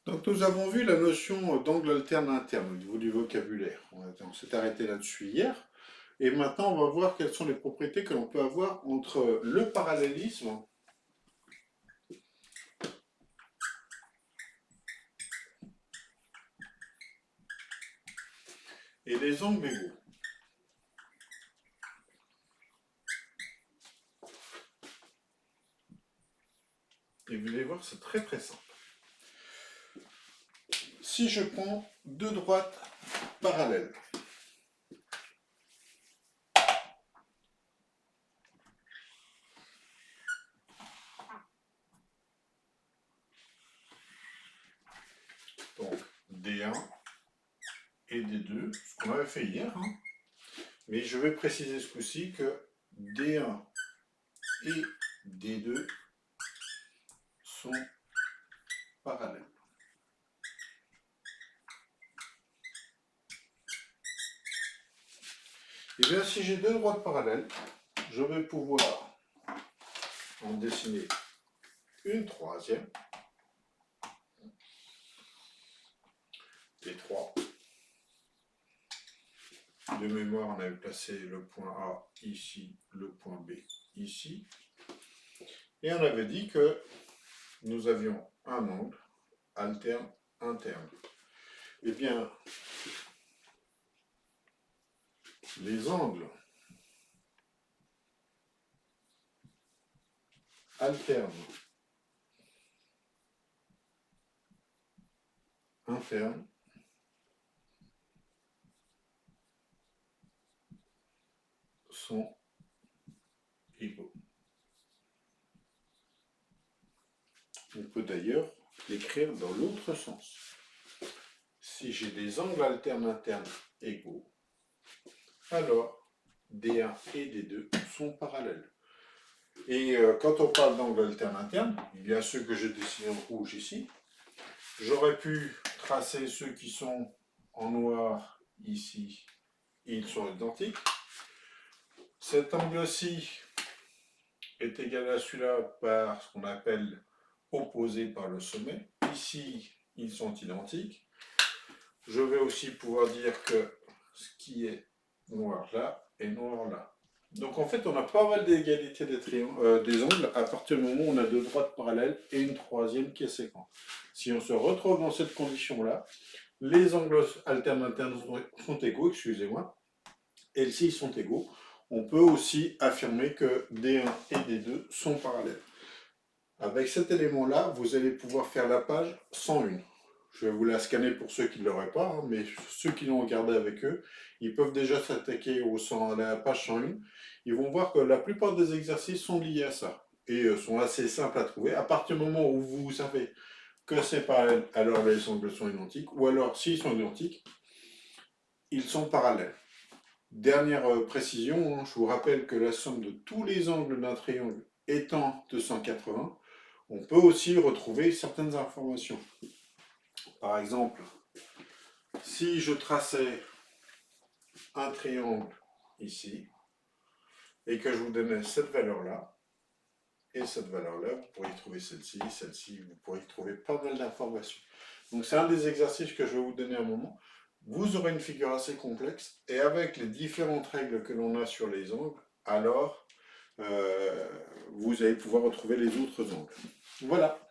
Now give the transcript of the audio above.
Donc nous avons vu la notion d'angle alterne interne au niveau du vocabulaire. On s'est arrêté là-dessus hier. Et maintenant, on va voir quelles sont les propriétés que l'on peut avoir entre le parallélisme et les angles égaux. Et vous allez voir, c'est très très simple. Si je prends deux droites parallèles, donc D1 et D2, ce qu'on avait fait hier, hein, mais je vais préciser ce coup-ci que D1 et D2 sont parallèles. Et bien si j'ai deux droites parallèles, je vais pouvoir en dessiner une troisième. Les trois. De mémoire, on avait placé le point A ici, le point B ici. Et on avait dit que nous avions un angle alterne interne. Eh bien, les angles alternes internes sont égaux. On peut d'ailleurs l'écrire dans l'autre sens. Si j'ai des angles alternes internes égaux, alors D1 et D2 sont parallèles. Et quand on parle d'angle alterne interne, il y a ceux que j'ai dessinés en rouge ici. J'aurais pu tracer ceux qui sont en noir ici, ils sont identiques. Cet angle-ci est égal à celui-là par ce qu'on appelle opposé par le sommet. Ici, ils sont identiques. Je vais aussi pouvoir dire que ce qui est noir là est noir là. Donc en fait, on a pas mal d'égalité des angles à partir du moment où on a deux droites parallèles et une troisième qui est séquente. Si on se retrouve dans cette condition-là, les angles alternes internes sont égaux, excusez-moi, et s'ils sont égaux, on peut aussi affirmer que D1 et D2 sont parallèles. Avec cet élément-là, vous allez pouvoir faire la page 101. Je vais vous la scanner pour ceux qui ne l'auraient pas, hein, mais ceux qui l'ont regardé avec eux, ils peuvent déjà s'attaquer à la page 101. Ils vont voir que la plupart des exercices sont liés à ça et sont assez simples à trouver. À partir du moment où vous savez que c'est parallèle, alors les angles sont identiques, ou alors s'ils sont identiques, ils sont parallèles. Dernière précision, hein, je vous rappelle que la somme de tous les angles d'un triangle étant de 180, on peut aussi retrouver certaines informations. Par exemple, si je traçais un triangle ici, et que je vous donnais cette valeur-là, et cette valeur-là, vous pourriez trouver celle-ci, vous pourriez trouver pas mal d'informations. Donc c'est un des exercices que je vais vous donner un moment. Vous aurez une figure assez complexe, et avec les différentes règles que l'on a sur les angles, alors vous allez pouvoir retrouver les autres angles. Voilà.